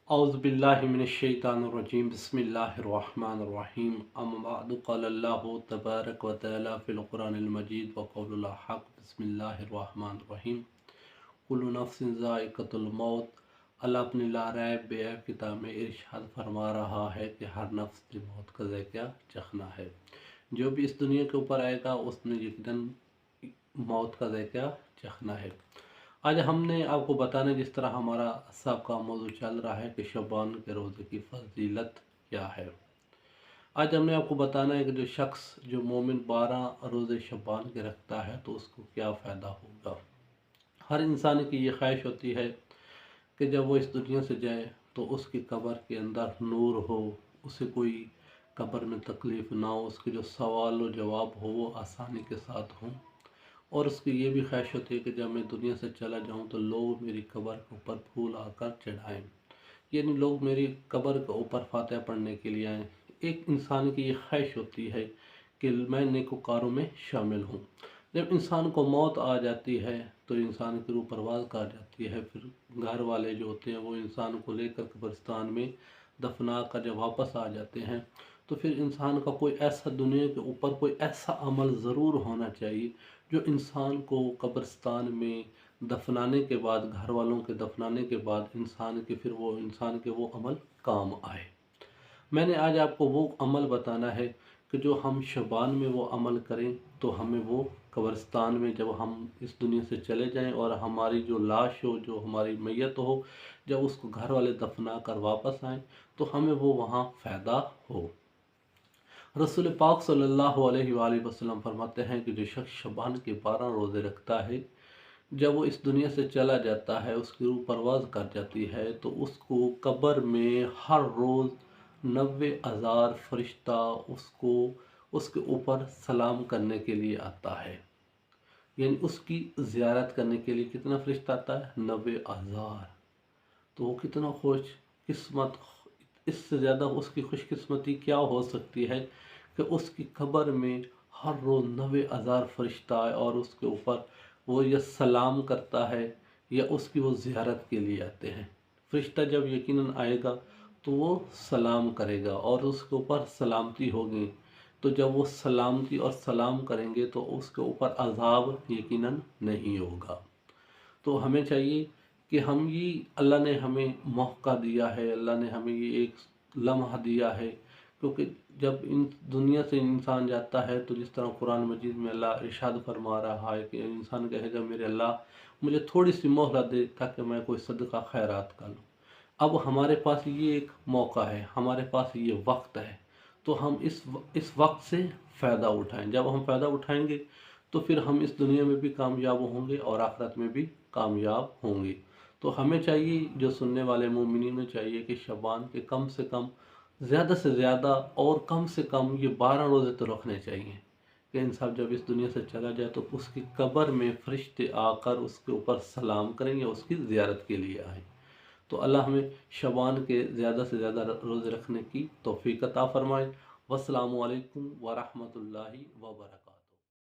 औज़ु बिल्लाहि मिनश्शैतानिर्रजीम बिस्मिल्लाहिर्रहमानिर्रहीम अम्मा बअदु क़ाल अल्लाहु तबारक व तआला फ़िल क़ुरानिल मजीद व क़ौलुल हक़ बिस्मिल्लाहिर्रहमानिर्रहीम कुल्लु नफ्सिन ज़ाइक़तुल मौत। अल्लाह अपनी ला रैब बेऐब किताब में इरशाद फरमा रहा है कि हर नफ्स ने मौत का ज़ायक़ा चखना है। जो भी इस दुनिया के ऊपर आएगा उसने यकीनन मौत का ज़ायक़ा चखना है। आज हमने आपको बताना है, जिस तरह हमारा सबका मौजू चल रहा है कि शबान के रोज़े की फजीलत क्या है। आज हमने आपको बताना है कि जो शख्स जो मोमिन 12 रोज़े शबान के रखता है तो उसको क्या फ़ायदा होगा। हर इंसान की ये ख्वाहिश होती है कि जब वो इस दुनिया से जाए तो उसकी कब्र के अंदर नूर हो, उसे कोई कब्र में तकलीफ़ ना हो, उसके जो सवाल व जवाब हो वो आसानी के साथ हों। और उसकी ये भी ख्वाहिश होती है कि जब मैं दुनिया से चला जाऊं तो लोग मेरी कब्र के ऊपर फूल आकर चढ़ाएं, यानी लोग मेरी कब्र के ऊपर फातिहा पढ़ने के लिए आएँ। एक इंसान की ये ख्वाहिश होती है कि मैं नेकोकारों में शामिल हूँ। जब इंसान को मौत आ जाती है तो इंसान की रूह परवाज़ कर जाती है। फिर घर वाले जो होते हैं वो इंसान को लेकर कब्रिस्तान में दफना कर जब वापस आ जाते हैं तो फिर इंसान का कोई ऐसा दुनिया के ऊपर कोई ऐसा अमल ज़रूर होना चाहिए जो इंसान को कब्रिस्तान में दफनाने के बाद, घर वालों के दफनाने के बाद इंसान के वो अमल काम आए। मैंने आज आपको वो अमल बताना है कि जो हम शबान में वो अमल करें तो हमें वो कब्रिस्तान में जब हम इस दुनिया से चले जाएं और हमारी जो लाश हो, जो हमारी मैयत हो, जब उसको घर वाले दफना कर वापस आएँ तो हमें वो वहाँ फ़ायदा हो। रसूल पाक सल्लल्लाहु अलैहि वसल्लम फरमाते हैं कि जो शख्स शबान के 12 रोज़े रखता है, जब वो इस दुनिया से चला जाता है, उसकी रूह परवाज़ कर जाती है तो उसको कब्र में हर रोज़ 90,000 फरिश्ता उसको उसके ऊपर सलाम करने के लिए आता है। यानी उसकी ज़ियारत करने के लिए कितना फरिश्ता आता है? 90,000। तो वो कितना खुश किस्मत, इससे ज़्यादा उसकी खुशकिस्मती क्या हो सकती है कि उसकी कब्र में हर रोज़ 90,000 फरिश्ता आए और उसके ऊपर वो या सलाम करता है या उसकी वो ज़ियारत के लिए आते हैं। फरिश्ता जब यकीनन आएगा तो वो सलाम करेगा और उसके ऊपर सलामती होगी। तो जब वो सलामती और सलाम करेंगे तो उसके ऊपर अज़ाब यकीनन नहीं होगा। तो हमें चाहिए कि हम ये अल्लाह ने हमें मौका दिया है, अल्लाह ने हमें ये एक लम्हा दिया है, क्योंकि जब इन दुनिया से इंसान जाता है तो जिस तरह कुरान मजीद में अल्लाह इरशाद फरमा रहा है कि इंसान कहेगा मेरे अल्लाह मुझे थोड़ी सी मोहलत दे ताकि मैं कोई सदका खैरात कर लूँ। अब हमारे पास ये एक मौका है, हमारे पास ये वक्त है, तो हम इस वक्त से फ़ायदा उठाएं। जब हम फ़ायदा उठाएंगे तो फिर हम इस दुनिया में भी कामयाब होंगे और आखिरत में भी कामयाब होंगे। तो हमें चाहिए, जो सुनने वाले मोमिनीन में चाहिए कि शबान के कम से कम ज़्यादा से ज़्यादा और कम से कम ये 12 रोज़े तो रखने चाहिए कि इंसान जब इस दुनिया से चला जाए तो उसकी कब्र में फरिश्ते आकर उसके ऊपर सलाम करें या उसकी ज़ियारत के लिए आएँ। तो अल्लाह हमें शबान के ज़्यादा से ज़्यादा रोज़े रखने की तौफ़ीक अता फ़रमाए। वस्सलामु अलैकुम व रहमतुल्लाहि व बरकातहू।